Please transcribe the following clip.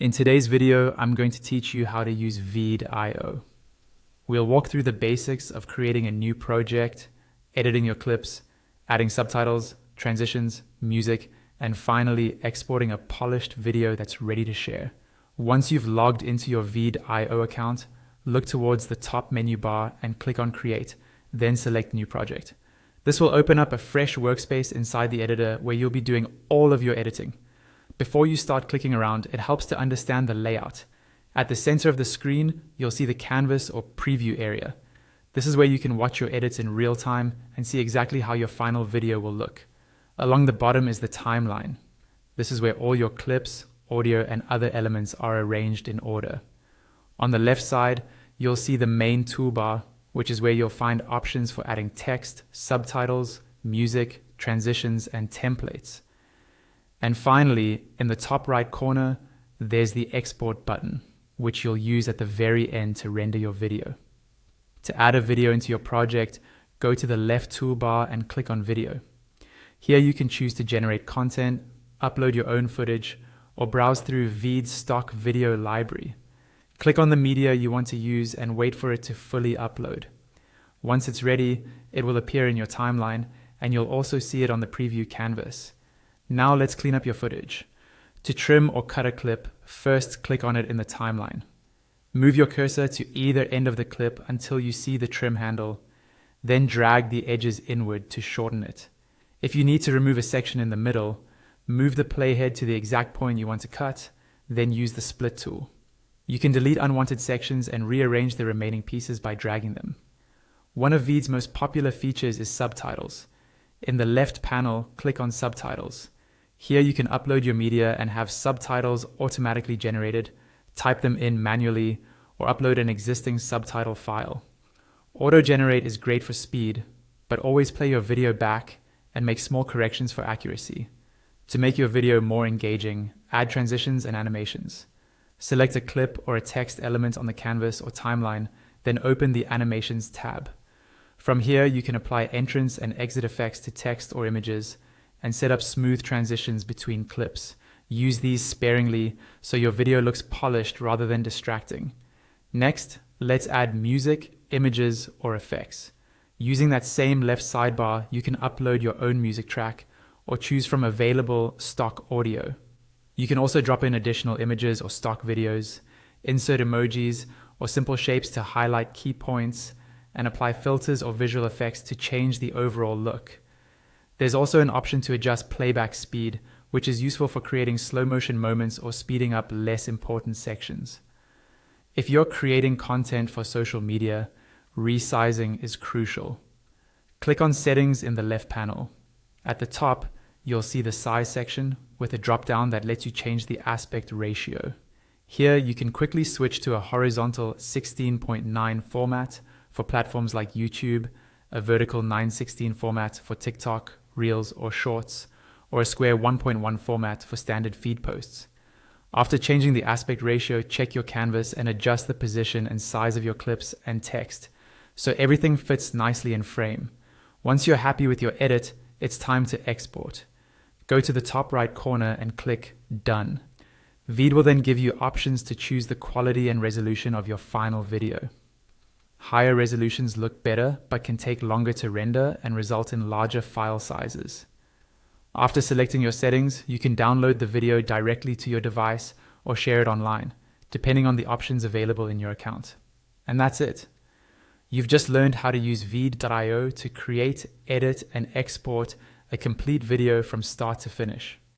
In today's video, I'm going to teach you how to use Veed.io. We'll walk through the basics of creating a new project, editing your clips, adding subtitles, transitions, music, and finally exporting a polished video that's ready to share. Once you've logged into your Veed.io account, look towards the top menu bar and click on Create, then select New Project. This will open up a fresh workspace inside the editor where you'll be doing all of your editing. Before you start clicking around, it helps to understand the layout. At the center of the screen, you'll see the canvas or preview area. This is where you can watch your edits in real time and see exactly how your final video will look. Along the bottom is the timeline. This is where all your clips, audio, and other elements are arranged in order. On the left side, you'll see the main toolbar, which is where you'll find options for adding text, subtitles, music, transitions, and templates. And finally, in the top right corner, there's the export button, which you'll use at the very end to render your video. To add a video into your project, go to the left toolbar and click on video. Here you can choose to generate content, upload your own footage, or browse through Veed's stock video library. Click on the media you want to use and wait for it to fully upload. Once it's ready, it will appear in your timeline, and you'll also see it on the preview canvas. Now let's clean up your footage. To trim or cut a clip, first click on it in the timeline. Move your cursor to either end of the clip until you see the trim handle, then drag the edges inward to shorten it. If you need to remove a section in the middle, move the playhead to the exact point you want to cut, then use the split tool. You can delete unwanted sections and rearrange the remaining pieces by dragging them. One of Veed's most popular features is subtitles. In the left panel, click on Subtitles. Here you can upload your media and have subtitles automatically generated, type them in manually, or upload an existing subtitle file. Auto-generate is great for speed, but always play your video back and make small corrections for accuracy. To make your video more engaging, add transitions and animations. Select a clip or a text element on the canvas or timeline, then open the Animations tab. From here, you can apply entrance and exit effects to text or images, and set up smooth transitions between clips. Use these sparingly so your video looks polished rather than distracting. Next, let's add music, images, or effects. Using that same left sidebar, you can upload your own music track or choose from available stock audio. You can also drop in additional images or stock videos, insert emojis or simple shapes to highlight key points, and apply filters or visual effects to change the overall look. There's also an option to adjust playback speed, which is useful for creating slow motion moments or speeding up less important sections. If you're creating content for social media, resizing is crucial. Click on Settings in the left panel. At the top, you'll see the size section with a drop-down that lets you change the aspect ratio. Here, you can quickly switch to a horizontal 16:9 format for platforms like YouTube, a vertical 9:16 format for TikTok, Reels, or Shorts, or a square 1.1 format for standard feed posts. After changing the aspect ratio, check your canvas and adjust the position and size of your clips and text so everything fits nicely in frame. Once you're happy with your edit, it's time to export. Go to the top right corner and click Done. Veed will then give you options to choose the quality and resolution of your final video. Higher resolutions look better, but can take longer to render and result in larger file sizes. After selecting your settings, you can download the video directly to your device or share it online, depending on the options available in your account. And that's it. You've just learned how to use Veed.io to create, edit, and export a complete video from start to finish.